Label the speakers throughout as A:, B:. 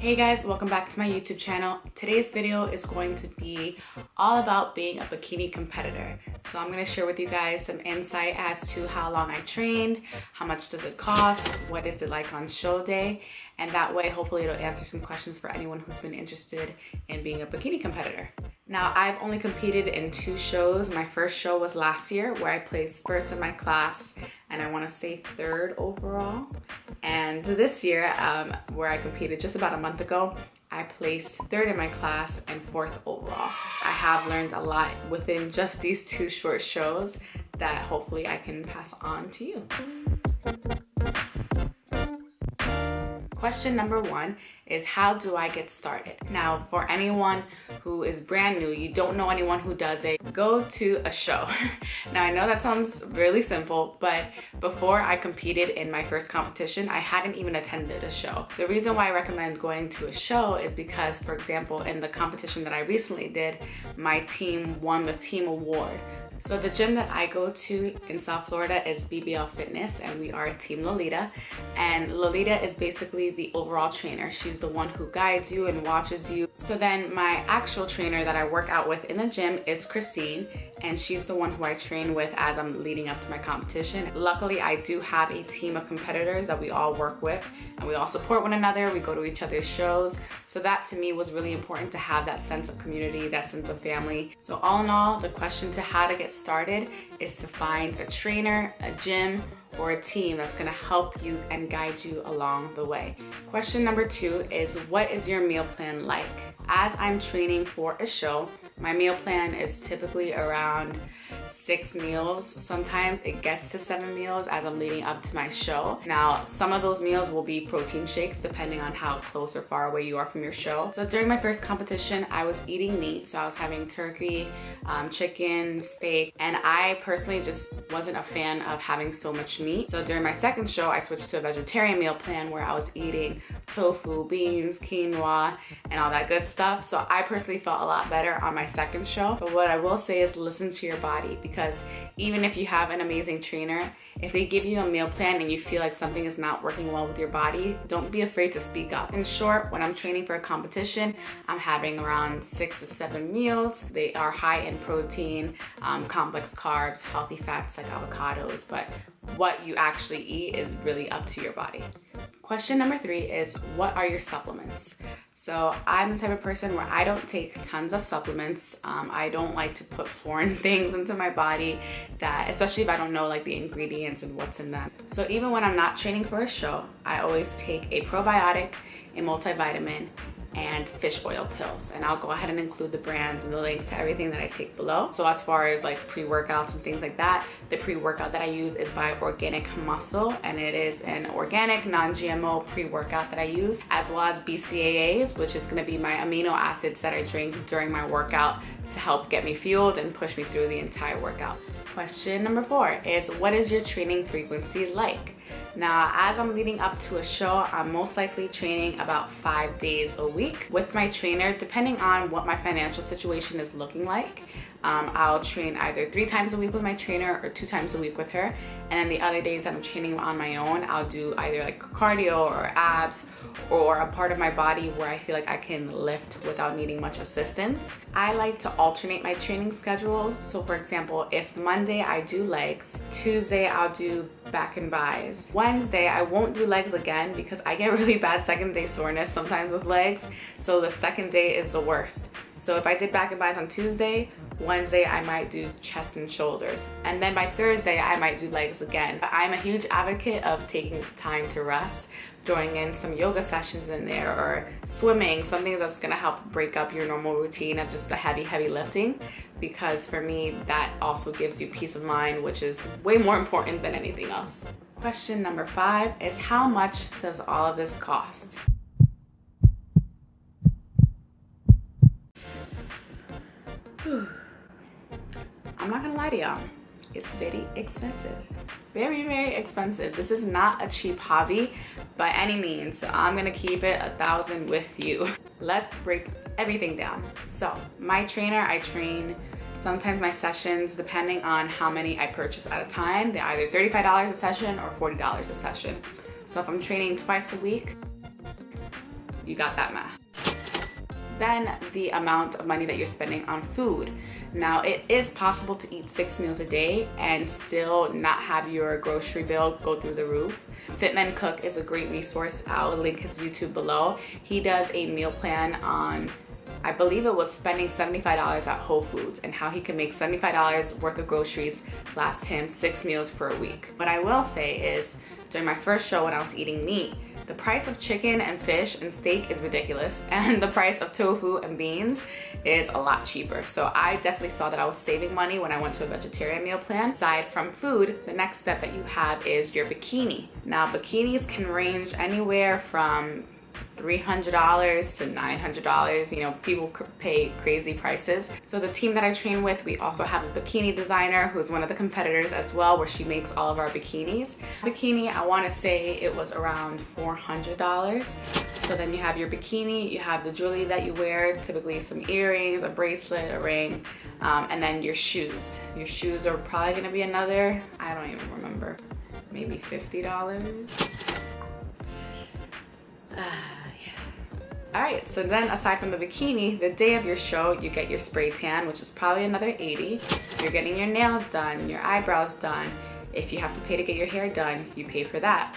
A: Hey guys, welcome back to my YouTube channel. Today's video is going to be all about being a bikini competitor. So I'm going to share with you guys some insight as to how long I trained, how much does it cost, what is it like on show day, and that way hopefully it'll answer some questions for anyone who's been interested in being a bikini competitor. Now, I've only competed in 2 shows. My first show was last year where I placed first in my class and I want to say 3rd overall. And this year, where I competed just about a month ago, I placed 3rd in my class and 4th overall. I have learned a lot within just these 2 short shows that hopefully I can pass on to you. Question number 1 is, how do I get started? Now, for anyone who is brand new, you don't know anyone who does it, go to a show. Now, I know that sounds really simple, but before I competed in my first competition, I hadn't even attended a show. The reason why I recommend going to a show is because, for example, in the competition that I recently did, my team won the team award. So the gym that I go to in South Florida is BBL Fitness, and we are Team Lolita. And Lolita is basically the overall trainer. She's the one who guides you and watches you. So then my actual trainer that I work out with in the gym is Christine, and she's the one who I train with as I'm leading up to my competition. Luckily, I do have a team of competitors that we all work with, and we all support one another. We go to each other's shows. So that to me was really important, to have that sense of community, that sense of family. So all in all, the question to how to get started is to find a trainer, a gym, or a team that's going to help you and guide you along the way. Question number 2 is, what is your meal plan like? As I'm training for a show, my meal plan is typically around 6 meals. Sometimes it gets to 7 meals as I'm leading up to my show. Now, some of those meals will be protein shakes depending on how close or far away you are from your show. So during my first competition, I was eating meat. So I was having turkey, chicken, steak, and I personally just wasn't a fan of having so much meat. So during my second show, I switched to a vegetarian meal plan where I was eating tofu, beans, quinoa, and all that good stuff. So I personally felt a lot better on my second show. But what I will say is, listen to your body, because even if you have an amazing trainer, if they give you a meal plan and you feel like something is not working well with your body, don't be afraid to speak up. In short, when I'm training for a competition, I'm having around 6 to 7 meals. They are high in protein, complex carbs, healthy fats like avocados, but what you actually eat is really up to your body. Question number 3 is, what are your supplements? So I'm the type of person where I don't take tons of supplements. I don't like to put foreign things into my body, that, especially if I don't know like the ingredients and what's in them. So even when I'm not training for a show, I always take a probiotic, a multivitamin, and fish oil pills, and I'll go ahead and include the brands and the links to everything that I take below. So as far as like pre-workouts and things like that, the pre-workout that I use is by Organic Muscle, and it is an organic non-GMO pre-workout that I use, as well as BCAAs, which is going to be my amino acids that I drink during my workout to help get me fueled and push me through the entire workout. Question number 4 is, what is your training frequency like? Now, as I'm leading up to a show, I'm most likely training about 5 days a week with my trainer, depending on what my financial situation is looking like. I'll train either 3 times a week with my trainer or 2 times a week with her. And then the other days that I'm training on my own, I'll do either like cardio or abs or a part of my body where I feel like I can lift without needing much assistance. I like to alternate my training schedules. So for example, if Monday I do legs, Tuesday I'll do back and buys. Wednesday I won't do legs again because I get really bad second day soreness sometimes with legs. So the second day is the worst. So if I did back and buys on Tuesday, Wednesday I might do chest and shoulders, and then by Thursday I might do legs again. I'm a huge advocate of taking time to rest, throwing in some yoga sessions in there, or swimming, something that's gonna help break up your normal routine of just the heavy lifting, because for me that also gives you peace of mind, which is way more important than anything else. Question number 5 is, how much does all of this cost? I'm not gonna lie to y'all, it's very expensive. Very expensive. This is not a cheap hobby by any means, so I'm gonna keep it 1,000 with you. Let's break everything down. So my trainer, I train sometimes my sessions, depending on how many I purchase at a time, they're either $35 a session or $40 a session. So if I'm training twice a week, you got that math. Then the amount of money that you're spending on food. Now, it is possible to eat 6 meals a day and still not have your grocery bill go through the roof. Fitman Cook is a great resource. I'll link his YouTube below. He does a meal plan on, I believe it was spending $75 at Whole Foods, and how he can make $75 worth of groceries last him 6 meals for a week. What I will say is, during my first show when I was eating meat, the price of chicken and fish and steak is ridiculous, and the price of tofu and beans is a lot cheaper. So I definitely saw that I was saving money when I went to a vegetarian meal plan. Aside from food, the next step that you have is your bikini. Now, bikinis can range anywhere from $300 to $900. You know, people pay crazy prices. So the team that I train with, we also have a bikini designer who's one of the competitors as well, where she makes all of our bikinis. Bikini, I want to say it was around $400. So then you have your bikini, you have the jewelry that you wear, typically some earrings, a bracelet, a ring, and then your shoes. Your shoes are probably going to be another, I don't even remember, maybe $50. Alright, so then aside from the bikini, the day of your show, you get your spray tan, which is probably another $80. You're getting your nails done, your eyebrows done. If you have to pay to get your hair done, you pay for that.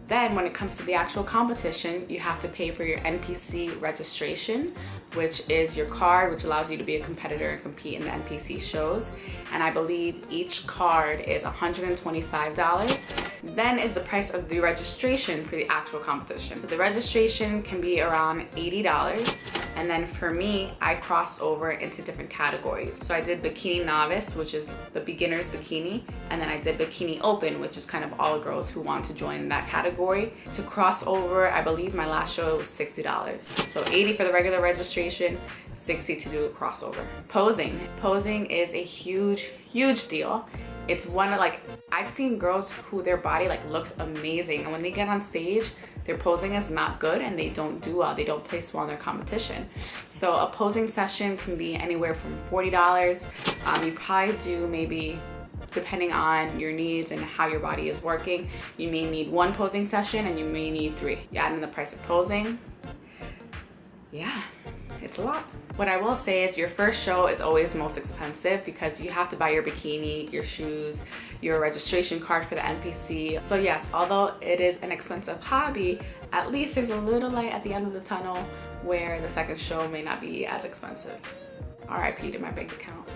A: Then when it comes to the actual competition, you have to pay for your NPC registration, which is your card, which allows you to be a competitor and compete in the NPC shows. And I believe each card is $125. Then is the price of the registration for the actual competition. So the registration can be around $80. And then for me, I cross over into different categories. So I did Bikini Novice, which is the beginner's bikini. And then I did Bikini Open, which is kind of all girls who want to join that category. To cross over, I believe my last show was $60. So $80 for the regular registration, $60 to do a crossover. Posing is a huge deal. It's one of, like, I've seen girls who their body like looks amazing, and when they get on stage, their posing is not good and they don't do well, they don't place well in their competition. So a posing session can be anywhere from $40. You probably do, maybe depending on your needs and how your body is working, you may need 1 posing session and you may need 3. You add in the price of posing, yeah, it's a lot. What I will say is your first show is always most expensive because you have to buy your bikini, your shoes, your registration card for the NPC. So yes, although it is an expensive hobby, at least there's a little light at the end of the tunnel where the second show may not be as expensive. RIP to my bank account.